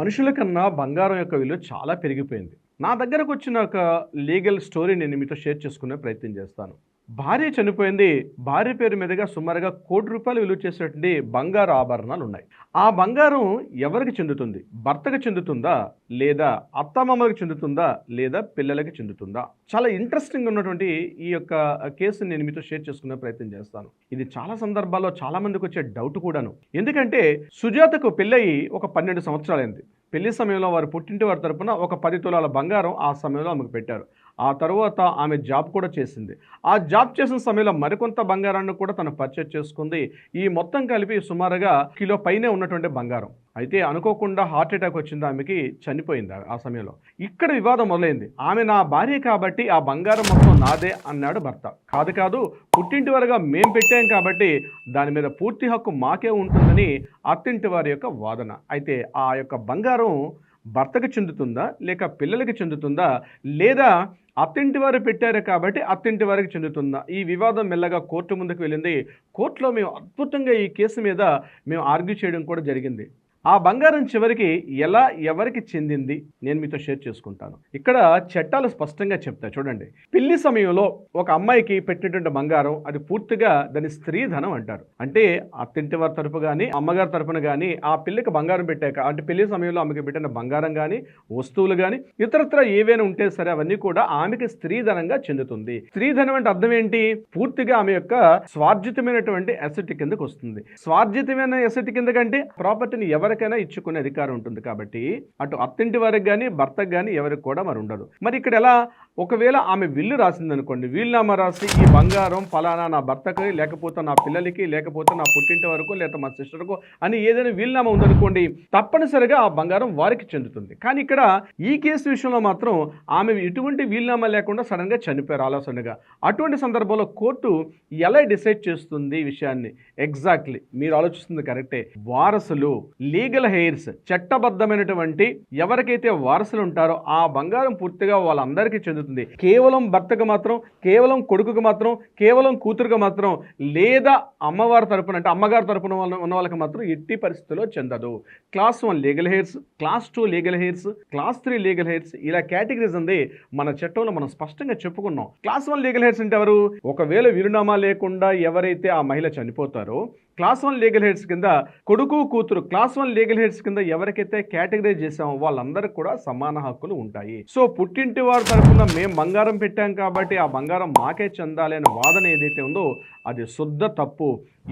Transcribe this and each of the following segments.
మనుషుల కన్నా బంగారం యొక్క విలువ చాలా పెరిగిపోయింది. నా దగ్గరకొచ్చిన ఒక లీగల్ స్టోరీ నేను మీతో షేర్ చేసుకునే ప్రయత్నం చేస్తాను. భార్య చనిపోయింది. భార్య పేరు మీదుగా సుమారుగా ₹1,00,00,000 విలువ చేసేటువంటి బంగారు ఆభరణాలున్నాయి. ఆ బంగారం ఎవరికి చెందుతుంది? భర్తకు చెందుతుందా? లేదా అత్తమామలకు చెందుతుందా? లేదా పిల్లలకి చెందుతుందా? చాలా ఇంట్రెస్టింగ్ ఉన్నటువంటి ఈ యొక్క కేసుని నేను మీతో షేర్ చేసుకునే ప్రయత్నం చేస్తాను. ఇది చాలా సందర్భాల్లో చాలా మందికొచ్చే డౌట్ కూడాను. ఎందుకంటే సుజాతకు పెళ్ళయి ఒక 12 సంవత్సరాలైంది. పెళ్లి సమయంలో వారి పుట్టింటి వారి తరపున ఒక 10 తులాల బంగారం ఆ సమయంలో ఆమెకు పెట్టారు. ఆ తరువాత ఆమె జాబ్ కూడా చేసింది. ఆ జాబ్ చేసిన సమయంలో మరికొంత బంగారాన్ని కూడా తను పర్చేజ్ చేసుకుంది. ఈ మొత్తం కలిపి సుమారుగా కిలో పైనే ఉన్నటువంటి బంగారం. అయితే అనుకోకుండా హార్ట్ అటాక్ వచ్చింది ఆమెకి, చనిపోయింది ఆ సమయంలో. ఇక్కడ వివాదం మొదలైంది. ఆమె నా భార్య కాబట్టి ఆ బంగారం మొత్తం నాదే అన్నాడు భర్త. కాదు కాదు, పుట్టింటి వారుగా మేం పెట్టాం కాబట్టి దాని మీద పూర్తి హక్కు మాకే ఉంటుందని అత్తింటి వారి యొక్క వాదన. అయితే ఆ యొక్క బంగారం భర్తకు చెందుతుందా, లేక పిల్లలకి చెందుతుందా, లేదా అత్తింటి వారు పెట్టారు కాబట్టి అత్తింటి వారికి చెందుతుందా? ఈ వివాదం మెల్లగా కోర్టు ముందుకు వెళ్ళింది. కోర్టులో మేము అద్భుతంగా ఈ కేసు మీద మేము ఆర్గ్యూ చేయడం కూడా జరిగింది. ఆ బంగారం చివరికి ఎలా ఎవరికి చెందింది నేను మీతో షేర్ చేసుకుంటాను. ఇక్కడ చట్టాలు స్పష్టంగా చెప్తాయి చూడండి. పెళ్లి సమయంలో ఒక అమ్మాయికి పెట్టినటువంటి బంగారం అది పూర్తిగా దాని స్త్రీధనం అంటారు. అంటే అత్తింటి వారి తరపు కానీ అమ్మగారి తరపున కానీ ఆ పిల్లకి బంగారం పెట్టాక, అంటే పెళ్లి సమయంలో ఆమెకి పెట్టిన బంగారం కానీ వస్తువులు కానీ ఇతరత్ర ఏవైనా ఉంటే సరే అవన్నీ కూడా ఆమెకి స్త్రీధనంగా చెందుతుంది. స్త్రీధనం అంటే అర్థం ఏంటి? పూర్తిగా ఆమె యొక్క స్వార్జితమైనటువంటి అసెట్ కిందకు వస్తుంది. స్వార్జితమైన అసెట్ కిందకంటే ప్రాపర్టీని ఎవరికైనా ఇచ్చుకునే అధికారం ఉంటుంది కాబట్టి అటు అత్తింటి వారికి కానీ భర్తకు కానీ ఎవరికి కూడా మరి ఉండదు. మరి ఇక్కడ ఎలా? ఒకవేళ ఆమె విల్లు రాసిందనుకోండి, వీలునామా రాసి ఈ బంగారం ఫలానా నా భర్తకి, లేకపోతే నా పిల్లలకి, లేకపోతే నా పుట్టింటి వరకు, లేదా మా సిస్టర్కు అని ఏదైనా వీలునామా ఉందనుకోండి, తప్పనిసరిగా ఆ బంగారం వారికి చెందుతుంది. కానీ ఇక్కడ ఈ కేసు విషయంలో మాత్రం ఆమె ఎటువంటి వీలునామా లేకుండా సడన్గా చనిపోయారు ఆలోచనగా. అటువంటి సందర్భంలో కోర్టు ఎలా డిసైడ్ చేస్తుంది ఈ విషయాన్ని? ఎగ్జాక్ట్లీ మీరు ఆలోచిస్తుంది కరెక్టే. వారసులు, లీగల్ హెయిర్స్, చట్టబద్ధమైనటువంటి ఎవరికైతే వారసులు ఉంటారో ఆ బంగారం పూర్తిగా వాళ్ళందరికీ చెందుతుంది. కేవలం భర్తకు మాత్రం, కేవలం కొడుకుకు మాత్రం, కేవలం కూతురుకు మాత్రం, లేదా అమ్మవారి తరపున అంటే అమ్మగారి తరపున ఉన్న వాళ్ళకి మాత్రం ఎట్టి పరిస్థితుల్లో చెందదు. Class 1 legal hairs, class 2 legal hairs, class 3 legal hairs, ఇలా కేటగిరీస్ ఉంది మన చట్టంలో మనం స్పష్టంగా చెప్పుకున్నాం. క్లాస్ 1 లీగల్ హెయిర్స్ అంటే ఎవరు? ఒకవేళ వీలునామా లేకుండా ఎవరైతే ఆ మహిళ చనిపోతారో క్లాస్ 1 లీగల్ హెయిర్స్ కింద కొడుకు కూతురు, క్లాస్ 1 లీగల్ హెయిర్స్ కింద ఎవరికైతే కేటగిరైజ్ చేసామో వాళ్ళందరికీ కూడా సమాన హక్కులు ఉంటాయి. సో పుట్టింటి వారి తరఫున మేము బంగారం పెట్టాం కాబట్టి ఆ బంగారం మాకే చెందాలి అనే వాదన ఏదైతే ఉందో అది శుద్ధ తప్పు.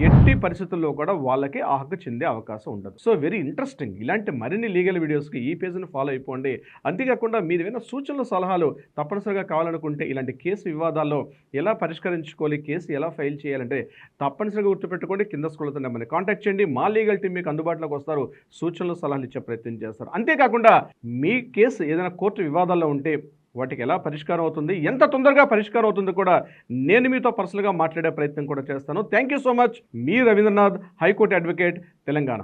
ఎట్టి పరిస్థితుల్లో కూడా వాళ్ళకి ఆ హక్కు చెందే అవకాశం ఉండదు. So very interesting. ఇలాంటి మరిన్ని లీగల్ వీడియోస్కి ఈ పేజ్ని ఫాలో అయిపోండి. అంతేకాకుండా మీరు ఏమైనా సూచనలు సలహాలు తప్పనిసరిగా కావాలనుకుంటే, ఇలాంటి కేసు వివాదాల్లో ఎలా పరిష్కరించుకోవాలి, కేసు ఎలా ఫైల్ చేయాలంటే తప్పనిసరిగా గుర్తుపెట్టుకోండి. కింద స్క్రోల్ అవుతున్న నెంబర్ని కాంటాక్ట్ చేయండి. మా లీగల్ టీం మీకు అందుబాటులోకి వస్తారు, సూచనలు సలహాలు ఇచ్చే ప్రయత్నం చేస్తారు. అంతేకాకుండా మీ కేసు ఏదైనా కోర్టు వివాదాల్లో ఉంటే వాటికి ఎలా పరిష్కారం అవుతుంది, ఎంత తొందరగా పరిష్కారం అవుతుంది కూడా నేను మీతో పర్సనల్గా మాట్లాడే ప్రయత్నం కూడా చేస్తాను. Thank you so much. మీ రవీంద్రనాథ్, హైకోర్టు అడ్వకేట్, తెలంగాణ.